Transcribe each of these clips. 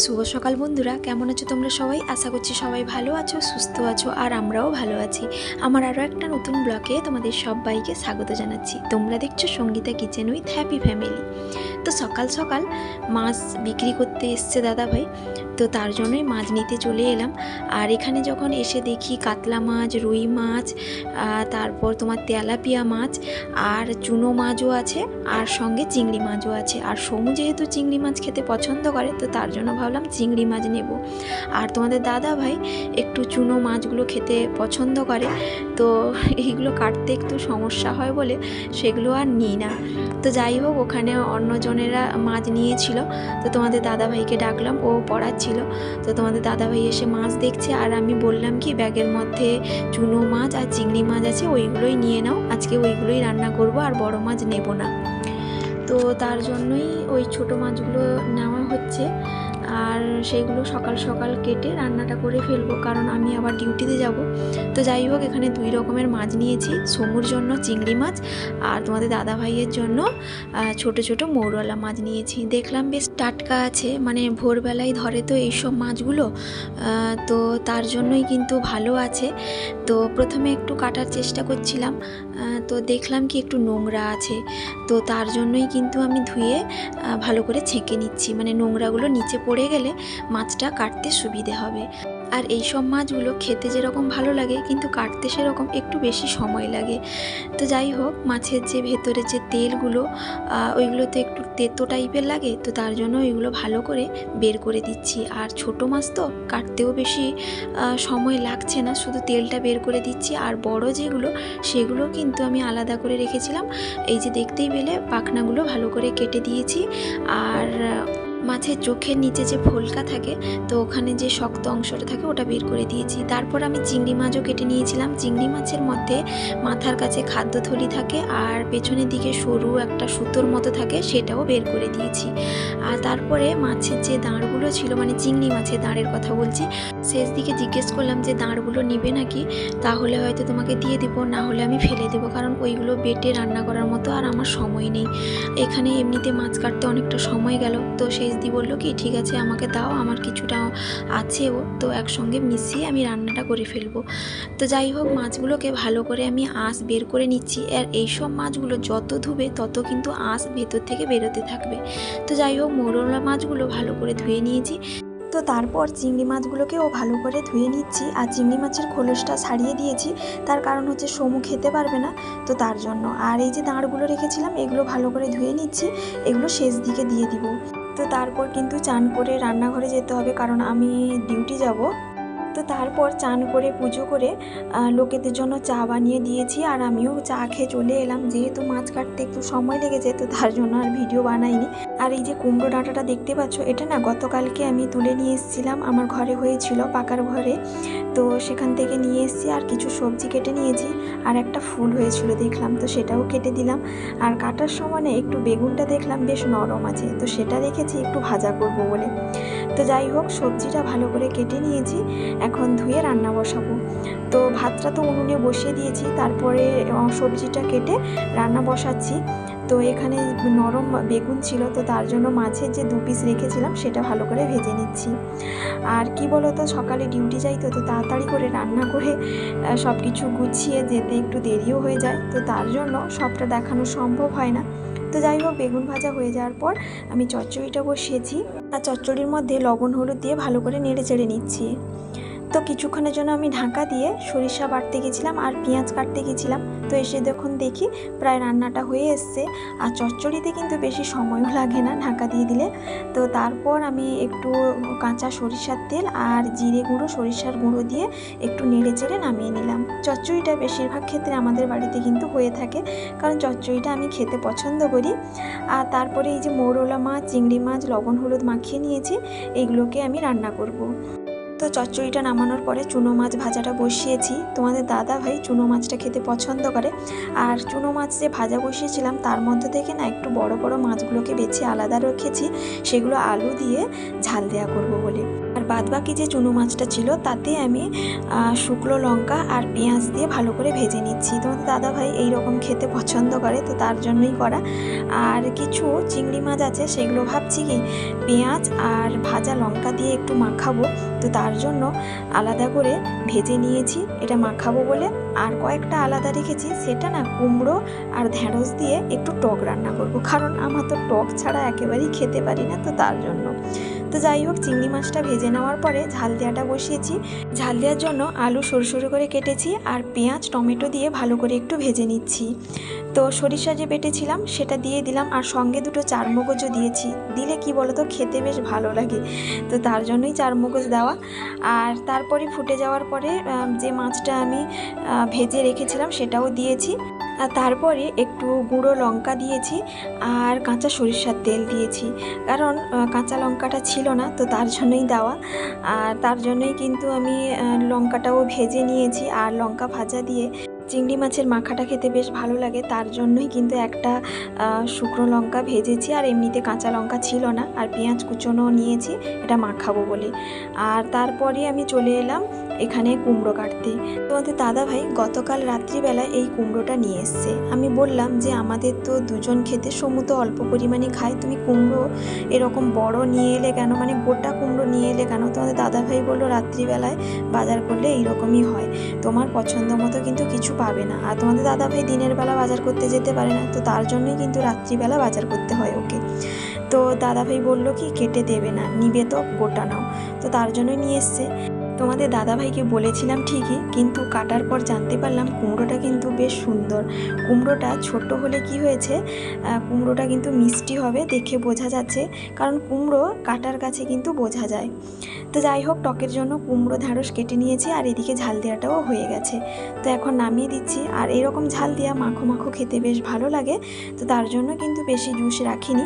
শুভ সকাল বন্ধুরা, কেমন আছো তোমরা সবাই? আশা করছি সবাই ভালো আছো, সুস্থ আছো, আর আমরাও ভালো আছি। আমার আরও একটা নতুন ব্লগে তোমাদের সবাইকে স্বাগত জানাচ্ছি। তোমরা দেখছো Sangeeta kitchen with happy family. তো সকাল সকাল মাছ বিক্রি করতে এসছে দাদা ভাই, তো তার জন্যই মাছ নিতে চলে এলাম। আর এখানে যখন এসে দেখি কাতলা মাছ, রুই মাছ, তারপর তোমার তেলাপিয়া মাছ আর চুনো মাছও আছে, আর সঙ্গে চিংড়ি মাছও আছে। আর সমু যেহেতু চিংড়ি মাছ খেতে পছন্দ করে, তো তার জন্য ভাবলাম চিংড়ি মাছ নেব। আর তোমাদের দাদা ভাই একটু চুনো মাছগুলো খেতে পছন্দ করে, তো এইগুলো কাটতে একটু সমস্যা হয় বলে সেগুলো আর নিই না। তো যাই হোক, ওখানে অন্যজনেরা মাছ নিয়েছিল, তো তোমাদের দাদা ভাইকে ডাকলাম, ও পড়াচ্ছিল। তো তোমাদের দাদা ভাই এসে মাছ দেখছে, আর আমি বললাম কি ব্যাগের মধ্যে চুনো মাছ আর চিংড়ি মাছ আছে, ওইগুলোই নিয়ে নাও, আজকে ওইগুলোই রান্না করব, আর বড় মাছ নেব না। তো তার জন্যই ওই ছোটো মাছগুলো নেওয়া হচ্ছে, আর সেইগুলো সকাল সকাল কেটে রান্নাটা করে ফেলবো, কারণ আমি আবার ডিউটিতে যাব। তো যাই হোক, এখানে দুই রকমের মাছ নিয়েছি, সমুর জন্য চিংড়ি মাছ, আর তোমাদের দাদা ভাইয়ের জন্য ছোট ছোট মৌরলা মাছ নিয়েছি। দেখলাম বেশ টাটকা আছে, মানে ভোরবেলায় ধরে তো এইসব মাছগুলো, তো তার জন্যই কিন্তু ভালো আছে। তো প্রথমে একটু কাটার চেষ্টা করছিলাম, তো দেখলাম কি একটু নোংরা আছে, তো তার জন্যই কিন্তু আমি ধুয়ে ভালো করে ছেঁকে নিচ্ছি, মানে নোংরাগুলো নিচে পড়ে গেলে মাছটা কাটতে সুবিধে হবে। আর এই সব মাছগুলো খেতে যেরকম ভালো লাগে, কিন্তু কাটতে সেরকম একটু বেশি সময় লাগে। তো যাই হোক, মাছের যে ভেতরে যে তেলগুলো, ওইগুলো তো একটু তেতো টাইপের লাগে, তো তার জন্য ওইগুলো ভালো করে বের করে দিচ্ছি। আর ছোটো মাছ তো কাটতেও বেশি সময় লাগছে না, শুধু তেলটা বের করে দিচ্ছি। আর বড় যেগুলো, সেগুলো কিন্তু আমি আলাদা করে রেখেছিলাম, এই যে দেখতেই পেলে পাখনাগুলো ভালো করে কেটে দিয়েছি। আর মাছের চোখের নিচে যে ফোলকা থাকে, তো ওখানে যে শক্ত অংশটা থাকে ওটা বের করে দিয়েছি। তারপর আমি চিংড়ি মাছও কেটে নিয়েছিলাম। চিংড়ি মাছের মধ্যে মাথার কাছে খাদ্যথলি থাকে, আর পেছনের দিকে সরু একটা সুতোর মতো থাকে, সেটাও বের করে দিয়েছি। আর তারপরে মাছের যে দাঁড়গুলো ছিল, মানে চিংড়ি মাছের দাঁড়ের কথা বলছি, শেষ দিকে জিজ্ঞেস করলাম যে দাঁড়গুলো নিবে নাকি, তাহলে হয়তো তোমাকে দিয়ে দেবো, না হলে আমি ফেলে দেবো, কারণ ওইগুলো বেটে রান্না করার মতো আর আমার সময় নেই। এখানে এমনিতে মাছ কাটতে অনেকটা সময় গেল, তো শেষদি বললো কি ঠিক আছে আমাকে দাও, আমার কিছুটা আছেও, তো একসঙ্গে মিশিয়ে আমি রান্নাটা করে ফেলবো। তো যাই হোক, মাছগুলোকে ভালো করে আমি আঁশ বের করে নিচ্ছি। আর এইসব মাছগুলো যত ধুবে তত কিন্তু আঁশ ভেতর থেকে বেরোতে থাকবে। তো যাই হোক, মৌরলা মাছগুলো ভালো করে ধুয়ে নিয়েছি। তো তারপর চিংড়ি মাছগুলোকেও ভালো করে ধুয়ে নিচ্ছি, আর চিংড়ি মাছের খোলসটা ছাড়িয়ে দিয়েছি, তার কারণ হচ্ছে সমু খেতে পারবে না, তো তার জন্য। আর এই যে দাঁড়গুলো রেখেছিলাম, এগুলো ভালো করে ধুয়ে নিচ্ছি, এগুলো শেষ দিকে দিয়ে দিব। তো তারপর কিন্তু চান করে রান্নাঘরে যেতে হবে, কারণ আমি ডিউটি যাব। তো তারপর চান করে পুজো করে লোকেদের জন্য চা বানিয়ে দিয়েছি, আর আমিও চা খেয়ে চলে এলাম। যেহেতু মাছ কাটতে একটু সময় লেগেছে, তো তার জন্য আর ভিডিও বানাইনি। আর এই যে কুমড়ো ডাঁটাটা দেখতে পাচ্ছ, এটা না গতকালকে আমি তুলে নিয়ে এসেছিলাম, আমার ঘরে হয়েছিল পাকার ঘরে, তো সেখান থেকে নিয়ে এসেছি। আর কিছু সবজি কেটে নিয়েছি, আর একটা ফুল হয়েছিল দেখলাম, তো সেটাও কেটে দিলাম। আর কাটার সময় একটু বেগুনটা দেখলাম বেশ নরম আছে, তো সেটা রেখেছি একটু ভাজা করব বলে। তো যাই হোক, সবজিটা ভালো করে কেটে নিয়েছি, এখন ধুয়ে রান্না বসাবো। তো ভাতটা তো উনুনে বসিয়ে দিয়েছি, তারপরে সবজিটা কেটে রান্না বসাচ্ছি। তো এখানে নরম বেগুন ছিল, তো তার জন্য মাছের যে 2 পিস রেখেছিলাম সেটা ভালো করে ভেজে নিচ্ছি। আর কি বলো তো, সকালে ডিউটি যাই, তো তাড়াতাড়ি করে রান্না করে সব কিছু গুছিয়ে যেতে একটু দেরিও হয়ে যায়, তো তার জন্য সবটা দেখানো সম্ভব হয় না। তো যাই হোক, বেগুন ভাজা হয়ে যাওয়ার পর আমি চচ্চড়িটা বসিয়েছি, আর চচ্চড়ির মধ্যে লবণ হলুদ দিয়ে ভালো করে নেড়ে চেড়ে নিচ্ছি। তো কিছুক্ষণের জন্য আমি ঢাকা দিয়ে সরিষা বাটতে গেছিলাম আর পেঁয়াজ কাটতে গেছিলাম। তো এসে দেখুন দেখি প্রায় রান্নাটা হয়ে এসছে, আর চচ্চড়িতে কিন্তু বেশি সময়ও লাগে না ঢাকা দিয়ে দিলে। তো তারপর আমি একটু কাঁচা সরিষার তেল আর জিরে গুঁড়ো, সরিষার গুঁড়ো দিয়ে একটু নেড়ে চেড়ে নামিয়ে নিলাম। চচ্চড়িটা বেশিরভাগ ক্ষেত্রে আমাদের বাড়িতে কিন্তু হয়ে থাকে, কারণ চচ্চড়িটা আমি খেতে পছন্দ করি। আর তারপরে এই যে মৌরলা মাছ, চিংড়ি মাছ লবণ হলুদ মাখিয়ে নিয়েছি, এইগুলোকে আমি রান্না করব। তো চচ্চড়িটা নামানোর পরে চুনো মাছ ভাজাটা বসিয়েছি। তোমাদের দাদা ভাই চুনো মাছটা খেতে পছন্দ করে। আর চুনো মাছ যে ভাজা বসিয়েছিলাম তার মধ্যে থেকে না একটু বড় বড় মাছগুলোকে বেছে আলাদা রেখেছি, সেগুলো আলু দিয়ে ঝাল দেওয়া করব বলে। আর বাদবাকি যে চুনো মাছটা ছিল তাতে আমি শুকনো লঙ্কা আর পেঁয়াজ দিয়ে ভালো করে ভেজে নিচ্ছি। তোমাদের দাদা ভাই এইরকম খেতে পছন্দ করে, তো তার জন্যই করা। আর কিছু চিংড়ি মাছ আছে, সেগুলো ভাবছি কি পেঁয়াজ আর ভাজা লঙ্কা দিয়ে একটু মাখাবো, তো তার জন্য আলাদা করে ভেজে নিয়েছি এটা মাখাবো বলে। আর কয়েকটা আলাদা রেখেছি, সেটা না কুমড়ো আর ঢেঁড়স দিয়ে একটু টক রান্না করব, কারণ আমার তো টক ছাড়া একেবারেই খেতে পারি না, তো তার জন্য। তো যাই হোক, চিংড়ি মাছটা ভেজে নেওয়ার পরে ঝাল দেওয়াটা বসিয়েছি। ঝাল দেওয়ার জন্য আলু সরু সরু করে কেটেছি আর পেঁয়াজ টমেটো দিয়ে ভালো করে একটু ভেজে নিচ্ছি। তো সরিষা যে বেটেছিলাম সেটা দিয়ে দিলাম, আর সঙ্গে দুটো চারমগজও দিয়েছি। দিলে কি বলো তো, খেতে বেশ ভালো লাগে, তো তার জন্যই চারমগজ দেওয়া। আর তারপরে ফুটে যাওয়ার পরে যে মাছটা আমি ভেজে রেখেছিলাম সেটাও দিয়েছি। আর তারপরে একটু গুঁড়ো লঙ্কা দিয়েছি আর কাঁচা সরিষার তেল দিয়েছি, কারণ কাঁচা লঙ্কাটা ছিল না, তো তার জন্যই দেওয়া। আর তার জন্যই কিন্তু আমি লঙ্কাটাও ভেজে নিয়েছি। আর লঙ্কা ভাজা দিয়ে চিংড়ি মাছের মাখাটা খেতে বেশ ভালো লাগে, তার জন্যই কিন্তু একটা শুকনো লঙ্কা ভেজেছি। আর এমনিতে কাঁচা লঙ্কা ছিল না, আর পেঁয়াজ কুচোনো নিয়েছি এটা মাখাবো বলে। আর তারপরে আমি চলে এলাম এখানে কুমড়ো কাটতে। তোমাদের দাদা ভাই গতকাল রাত্রিবেলায় এই কুমড়োটা নিয়ে এসছে। আমি বললাম যে আমাদের তো দুজন খেতে, সমু তো অল্প পরিমাণে খায়, তুমি কুমড়ো এরকম বড় নিয়ে এলে কেন, মানে গোটা কুমড়ো নিয়ে এলে কেন? তোমাদের দাদা ভাই বললো রাত্রিবেলায় বাজার করলে এইরকমই হয়, তোমার পছন্দ মতো কিন্তু কিছু পাবে না। আর তোমাদের দাদা ভাই দিনের বেলা বাজার করতে যেতে পারে না, তো তার জন্যই কিন্তু রাত্রিবেলা বাজার করতে হয় ওকে। তো দাদা ভাই বললো কি কেটে দেবে না, নিবে তো গোটা নাও, তো তার জন্যই নিয়ে এসছে। তোমাদের দাদাভাইকে বলেছিলাম ঠিকই, কিন্তু কাটার পর জানতে পারলাম কুমড়োটা কিন্তু বেশ সুন্দর। কুমড়োটা ছোট হলে কি হয়েছে, কুমড়োটা কিন্তু মিষ্টি হবে, দেখে বোঝা যাচ্ছে, কারণ কুমড়ো কাটার কাছে কিন্তু বোঝা যায়। তো যাই হোক, টকের জন্য কুমড়ো ঢেঁড়স কেটে নিয়েছি, আর এদিকে ঝাল দেওয়াটাও হয়ে গেছে। তো এখন নামিয়ে দিচ্ছি। আর এরকম ঝাল দেওয়া মাখো মাখো খেতে বেশ ভালো লাগে, তো তার জন্য কিন্তু বেশি জুস রাখিনি।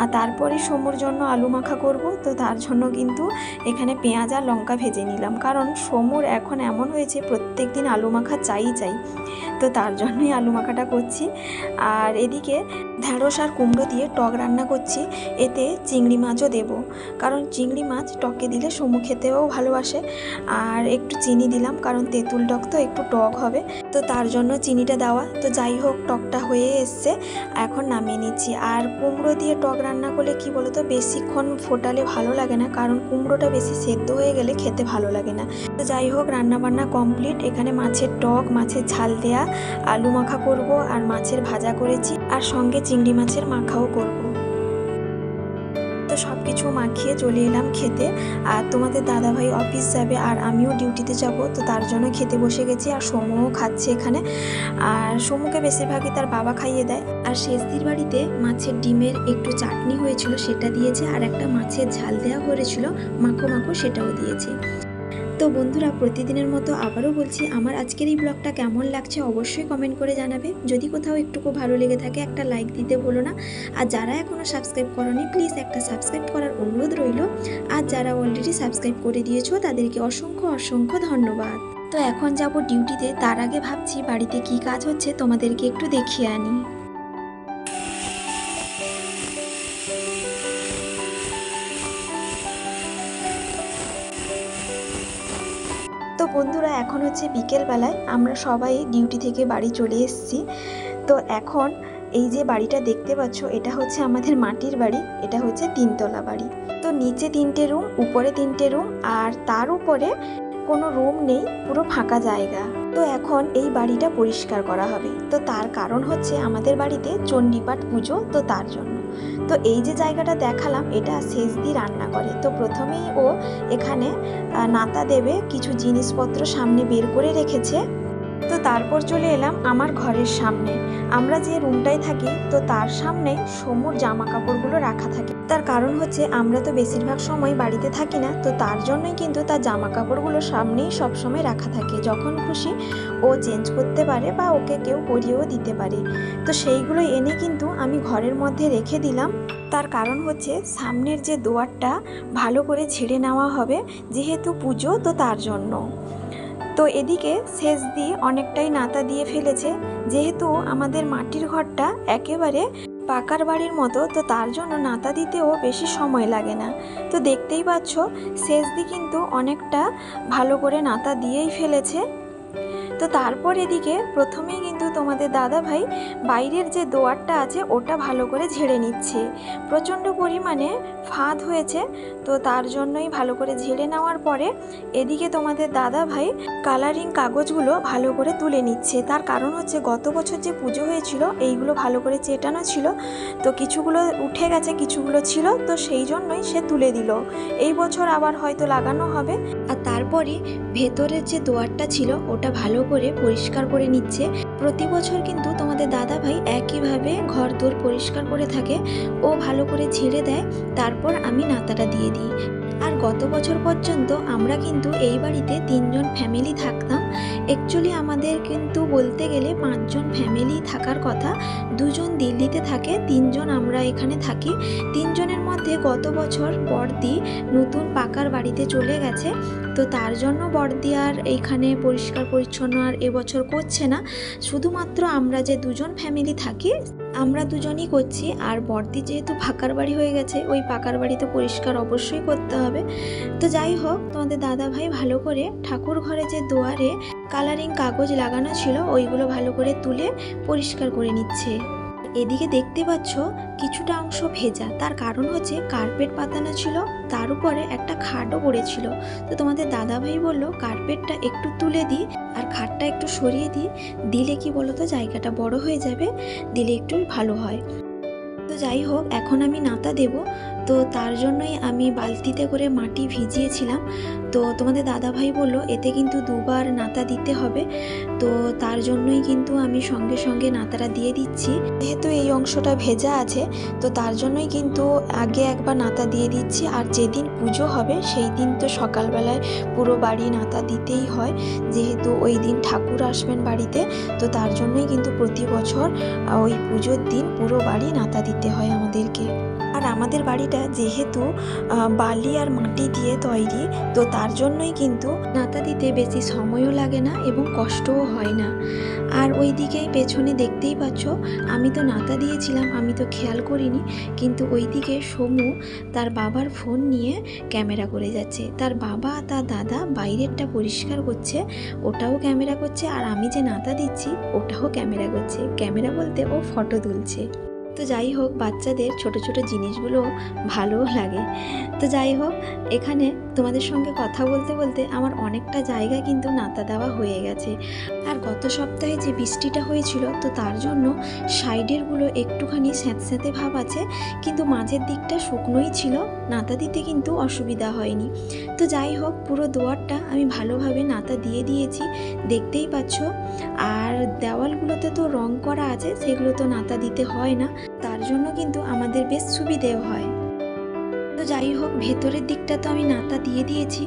আর তারপরে সমুর জন্য আলু মাখা করব, তো তার জন্য কিন্তু এখানে পেঁয়াজ আর লঙ্কা ভেজে নিলাম, কারণ সমুর এখন এমন হয়েছে প্রত্যেক দিন আলু মাখা চাই, তো তার জন্যই আলু মাখাটা করছি। আর এদিকে ঢেঁড়স আর কুমড়ো দিয়ে টক রান্না করছি, এতে চিংড়ি মাছও দেব, কারণ চিংড়ি মাছ টকে দিলে সমু খেতেও ভালোবাসে। আর একটু চিনি দিলাম, কারণ তেঁতুল টক তো একটু টক হবে, তো তার জন্য চিনিটা দেওয়া। তো যাই হোক, টকটা হয়ে এসছে, এখন নামিয়ে নিচ্ছি। আর কুমড়ো দিয়ে টক রান্না করলে কি বলো তো, বেশিক্ষণ ফোটালে ভালো লাগে না, কারণ কুমড়োটা বেশি সেদ্ধ হয়ে গেলে খেতে ভালো লাগে না। তো যাই হোক, রান্নাবান্না কমপ্লিট। এখানে মাছের টক, মাছের ঝাল দেয়া, আলু মাখা করব, আর মাছের ভাজা করেছি, আর সঙ্গে চিংড়ি মাছের মাখাও করব। তো সব কিছু মাখিয়ে চলে এলাম খেতে। আর তোমাদের দাদাভাই অফিস যাবে আর আমিও ডিউটিতে যাব, তো তার জন্য খেতে বসে গেছি। আর সমুও খাচ্ছে এখানে, আর সমুকে বেশিরভাগই তার বাবা খাইয়ে দেয়। আর শেষদির বাড়িতে মাছের ডিমের একটু চাটনি হয়েছিল, সেটা দিয়েছে, আর একটা মাছের ঝাল দেওয়া করেছিল মাখো মাখো, সেটাও দিয়েছে। তো বন্ধুরা, প্রতিদিনের মতো আবারও বলছি, আমার আজকের এই ব্লগটা কেমন লাগছে অবশ্যই কমেন্ট করে জানাবে। যদি কোথাও একটুকু ভালো লেগে থাকে একটা লাইক দিতে ভুলো না। আর যারা এখনও সাবস্ক্রাইব করোনি, প্লিজ একটা সাবস্ক্রাইব করার অনুরোধ রইল। আর যারা অলরেডি সাবস্ক্রাইব করে দিয়েছো তাদেরকে অসংখ্য অসংখ্য ধন্যবাদ। তো এখন যাব ডিউটিতে, তার আগে ভাবছি বাড়িতে কি কাজ হচ্ছে তোমাদেরকে একটু দেখিয়ে আনি। তো বন্ধুরা, এখন হচ্ছে বিকেলবেলায়, আমরা সবাই ডিউটি থেকে বাড়ি চলে এসেছি। তো এখন এই যে বাড়িটা দেখতে পাচ্ছ, এটা হচ্ছে আমাদের মাটির বাড়ি, এটা হচ্ছে 3তলা বাড়ি। তো নিচে 3টে রুম, উপরে 3টে রুম, আর তার উপরে কোনো রুম নেই, পুরো ফাঁকা জায়গা। তো এখন এই বাড়িটা পরিষ্কার করা হবে। তো তার কারণ হচ্ছে আমাদের বাড়িতে চণ্ডীপাঠ পুজো, তো তার জন্য। তো এই যে জায়গাটা দেখালাম, এটা শেষদি রান্না করে। তো প্রথমেই ও এখানে নাতা দেবে কিছু জিনিসপত্র সামনে বের করে রেখেছে। তো তারপর চলে এলাম আমার ঘরের সামনে। আমরা যে রুমটায় থাকি তো তার সামনে সমুর জামা কাপড়গুলো রাখা থাকে। তার কারণ হচ্ছে আমরা তো বেশিরভাগ সময় বাড়িতে থাকি না, তো তার জন্যই কিন্তু তার জামা কাপড়গুলো সামনেই সবসময় রাখা থাকে। যখন খুশি ও চেঞ্জ করতে পারে বা ওকে কেউ পরিয়েও দিতে পারে। তো সেইগুলো এনে কিন্তু আমি ঘরের মধ্যে রেখে দিলাম। তার কারণ হচ্ছে সামনের যে দুয়ারটা ভালো করে ঝেড়ে নেওয়া হবে, যেহেতু পুজো তো তার জন্য। তো এদিকে সেচ দিয়ে অনেকটাই নাতা দিয়ে ফেলেছে, যেহেতু আমাদের মাটির ঘরটা একেবারে পাকার বাড়ির মতো, তো তার জন্য নাতা দিতেও বেশি সময় লাগে না। তো দেখতেই পাচ্ছ সেচ দিয়ে কিন্তু অনেকটা ভালো করে নাতা দিয়েই ফেলেছে। তো তারপর এদিকে প্রথমেই কিন্তু তোমাদের দাদা ভাই বাইরের যে দোয়ারটা আছে ওটা ভালো করে ঝেড়ে নিচ্ছে। প্রচণ্ড পরিমাণে ফাঁদ হয়েছে, তো তার জন্যই ভালো করে ঝেড়ে নেওয়ার পরে এদিকে তোমাদের দাদা ভাই কালারিং কাগজগুলো ভালো করে তুলে নিচ্ছে। তার কারণ হচ্ছে গত বছর যে পুজো হয়েছিল এইগুলো ভালো করে চেটানো ছিল, তো কিছুগুলো উঠে গেছে, কিছুগুলো ছিল, তো সেই জন্যই সে তুলে দিল। এই বছর আবার হয়তো লাগানো হবে। আর তারপরে ভেতরের যে দোয়ারটা ছিল ওটা ভালো করে পরিষ্কার করে নিচ্ছে। প্রতি বছর কিন্তু তোমাদের দাদা ভাই একইভাবে ঘর দোর পরিষ্কার করে থাকে। ও ভালো করে ঝেড়ে দেয়, তারপর আমি নাতাটা দিয়ে দিই। আর গত বছর পর্যন্ত আমরা কিন্তু এই বাড়িতে 3 জন ফ্যামিলি থাকতাম। অ্যাকচুয়ালি আমাদের কিন্তু বলতে গেলে 5 জন ফ্যামিলি থাকার কথা। 2 জন দিল্লিতে থাকে, 3 জন আমরা এখানে থাকি। 3 জনের মধ্যে গত বছর বড়দি নতুন পাকার বাড়িতে চলে গেছে, তো তার জন্য বড়দি আর এইখানে পরিষ্কার পরিচ্ছন্ন আর এবছর করছে না। শুধুমাত্র আমরা যে 2 জন ফ্যামিলি থাকি আমরা 2 জনই করছি। আর বড়দি যেহেতু পাকার বাড়ি হয়ে গেছে, ওই পাকার বাড়ি তো পরিষ্কার অবশ্যই করতে হবে। তো যাই হোক, তোমাদের দাদা ভাই ভালো করে ঠাকুর ঘরে যে দুয়ারে কালারিং কাগজ লাগানো ছিল ওইগুলো ভালো করে তুলে পরিষ্কার করে নিচ্ছে। এদিকে দেখতে পাচ্ছ কিছুটা অংশ ভেজা, তার কারণ হচ্ছে কার্পেট পাতানো ছিল, তার উপরে একটা খাটও পড়েছিল। তো তোমাদের দাদা ভাই বললো কার্পেটটা একটু তুলে দিই আর খাটটা একটু সরিয়ে দিই, দিলে কি বলো তো জায়গাটা বড় হয়ে যাবে, দিলে একটু ভালো হয়। তো যাই হোক, এখন আমি নাতা দেব, তো তার জন্যই আমি বালতিতে করে মাটি ভিজিয়েছিলাম। তো তোমাদের দাদা ভাই বললো এতে কিন্তু 2 বার নাতা দিতে হবে, তো তার জন্যই কিন্তু আমি সঙ্গে সঙ্গে নাতাটা দিয়ে দিচ্ছি। যেহেতু এই অংশটা ভেজা আছে, তো তার জন্যই কিন্তু আগে একবার নাতা দিয়ে দিচ্ছি। আর যেদিন পুজো হবে সেই দিন তো সকালবেলায় পুরো বাড়ি নাতা দিতেই হয়, যেহেতু ওই দিন ঠাকুর আসবেন বাড়িতে। তো তার জন্যই কিন্তু প্রতি বছর ওই পুজোর দিন পুরো বাড়ি নাতা দিতে হয় আমাদেরকে। আর আমাদের বাড়িটা যেহেতু বালি আর মাটি দিয়ে তৈরি, তো তার জন্যই কিন্তু নাতা দিতে বেশি সময়ও লাগে না এবং কষ্টও হয় না। আর ওই দিকেই পেছনে দেখতেই পাচ্ছ আমি তো নাতা দিয়েছিলাম, আমি তো খেয়াল করিনি, কিন্তু ওই দিকে সমু তার বাবার ফোন নিয়ে ক্যামেরা করে যাচ্ছে। তার বাবা তার দাদা বাইরেরটা পরিষ্কার করছে, ওটাও ক্যামেরা করছে, আর আমি যে নাতা দিচ্ছি ওটাও ক্যামেরা করছে। ক্যামেরা বলতে ও ফটো তুলছে। তো যাই হোক, বাচ্চাদের ছোট ছোট জিনিসগুলো ভালোও লাগে। তো যাই হোক, এখানে তোমাদের সঙ্গে কথা বলতে বলতে আমার অনেকটা জায়গা কিন্তু নাতা দেওয়া হয়ে গেছে। আর গত সপ্তাহে যে বৃষ্টিটা হয়েছিল, তো তার জন্য সাইডেরগুলো একটুখানি স্যাঁতস্যাঁতে ভাব আছে, কিন্তু মাঝের দিকটা শুকনোই ছিল, নাতা দিতে কিন্তু অসুবিধা হয়নি। তো যাই হোক, পুরো দুয়ারটা আমি ভালোভাবে নাতা দিয়ে দিয়েছি, দেখতেই পাচ্ছ। আর দেওয়ালগুলোতে তো রং করা আছে, সেগুলো তো নাতা দিতে হয় না, তার জন্য কিন্তু আমাদের বেশ সুবিধেও হয়। তো যাই হোক, ভেতরের দিকটা তো আমি নাতা দিয়ে দিয়েছি।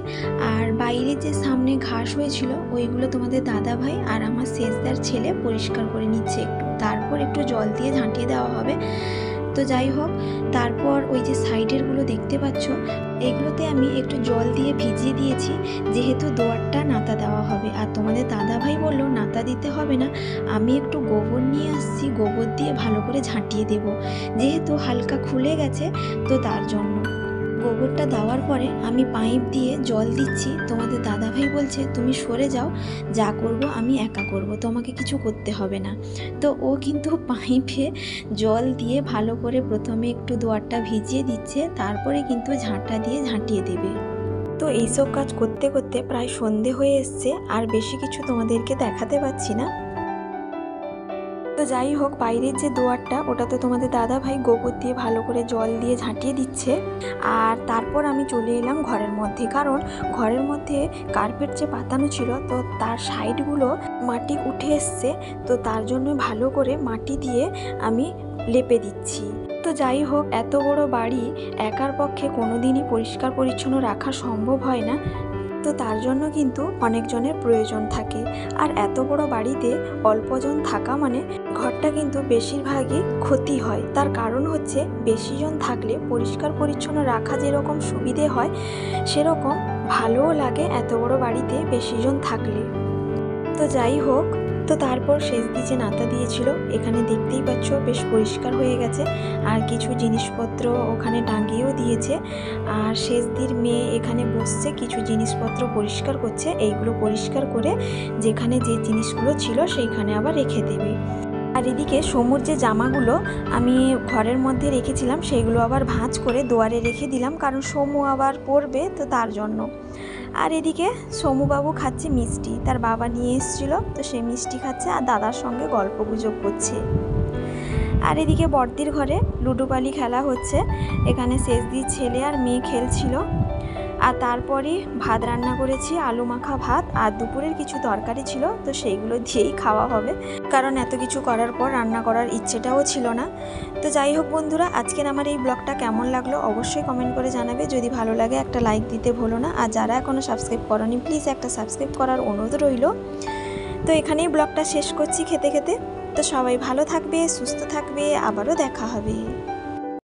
আর বাইরে যে সামনে ঘাস হয়েছিল ওইগুলো তোমাদের দাদা ভাই আর আমার শেষদার ছেলে পরিষ্কার করে নিচ্ছে একটু, তারপর একটু জল দিয়ে ঝাঁটিয়ে দেওয়া হবে। তো যাই হোক, তারপর ওই যে সাইডেরগুলো দেখতে পাচ্ছ এগুলোতে আমি একটু জল দিয়ে ভিজিয়ে দিয়েছি, যেহেতু দুয়ারটা নাতা দেওয়া হবে। আর তোমাদের দাদা ভাই বললো নাতা দিতে হবে না, আমি একটু গোবর নিয়ে আসছি, গোবর দিয়ে ভালো করে ঝাঁটিয়ে দেব, যেহেতু হালকা খুলে গেছে, তো তার জন্য গোবরটা দেওয়ার পরে আমি পাইপ দিয়ে জল দিচ্ছি। তোমাদের দাদা ভাই বলছে তুমি সরে যাও, যা করব আমি একা করব, তোমাকে কিছু করতে হবে না। তো ও কিন্তু পাইপে জল দিয়ে ভালো করে প্রথমে একটু দুয়ারটা ভিজিয়ে দিচ্ছে, তারপরে কিন্তু ঝাঁটা দিয়ে ঝাঁটিয়ে দেবে। তো এইসব কাজ করতে করতে প্রায় সন্ধে হয়ে এসছে, আর বেশি কিছু তোমাদেরকে দেখাতে পাচ্ছি না। তো যাই হোক, বাইরের যে দুয়ারটা ওটাতে তোমাদের দাদা ভাই গোবর দিয়ে ভালো করে জল দিয়ে ঝাঁটিয়ে দিচ্ছে। আর তারপর আমি চলে এলাম ঘরের মধ্যে, কারণ ঘরের মধ্যে কার্পেট যে পাতানো ছিল তো তার সাইডগুলো মাটি উঠে এসছে, তো তার জন্য ভালো করে মাটি দিয়ে আমি লেপে দিচ্ছি। তো যাই হোক, এত বড় বাড়ি একার পক্ষে কোনোদিনই পরিষ্কার পরিচ্ছন্ন রাখা সম্ভব হয় না, তো তার জন্য কিন্তু অনেকজনের প্রয়োজন থাকে। আর এত বড় বাড়িতে অল্পজন থাকা মানে ঘরটা কিন্তু বেশিরভাগই ক্ষতি হয়। তার কারণ হচ্ছে বেশিজন থাকলে পরিষ্কার পরিচ্ছন্ন রাখা যেরকম সুবিধে হয়, সেরকম ভালোও লাগে এত বড় বাড়িতে বেশিজন থাকলে। তো যাই হোক, তো তারপর শেষদি যে নাতা দিয়েছিল এখানে দেখতেই পাচ্ছ বেশ পরিষ্কার হয়ে গেছে, আর কিছু জিনিসপত্র ওখানে টাঙিয়েও দিয়েছে। আর শেষদির মেয়ে এখানে বসছে, কিছু জিনিসপত্র পরিষ্কার করছে। এইগুলো পরিষ্কার করে যেখানে যে জিনিসগুলো ছিল সেইখানে আবার রেখে দেবে। আর এদিকে সমুর যে জামাগুলো আমি ঘরের মধ্যে রেখেছিলাম সেইগুলো আবার ভাঁজ করে দুয়ারে রেখে দিলাম, কারণ সমু আবার পরবে, তো তার জন্য। আর এদিকে সমুবাবু খাচ্ছে মিষ্টি, তার বাবা নিয়ে এসেছিল, তো সে মিষ্টি খাচ্ছে আর দাদার সঙ্গে গল্প গুজব করছে। আর এদিকে বড়দির ঘরে লুডোপালি খেলা হচ্ছে, এখানে শেষদির ছেলে আর মেয়ে খেলছিল। আর তারপরে ভাত রান্না করেছি, আলু মাখা ভাত, আর দুপুরের কিছু তরকারি ছিল, তো সেইগুলো দিয়েই খাওয়া হবে, কারণ এত কিছু করার পর রান্না করার ইচ্ছেটাও ছিল না। তো যাই হোক বন্ধুরা, আজকের আমার এই ব্লগটা কেমন লাগলো অবশ্যই কমেন্ট করে জানাবে। যদি ভালো লাগে একটা লাইক দিতে ভুলো না, আর যারা এখনও সাবস্ক্রাইব করনি প্লিজ একটা সাবস্ক্রাইব করার অনুরোধ রইল। তো এখানেই ব্লগটা শেষ করছি খেতে খেতে। তো সবাই ভালো থাকবে, সুস্থ থাকবে, আবারও দেখা হবে।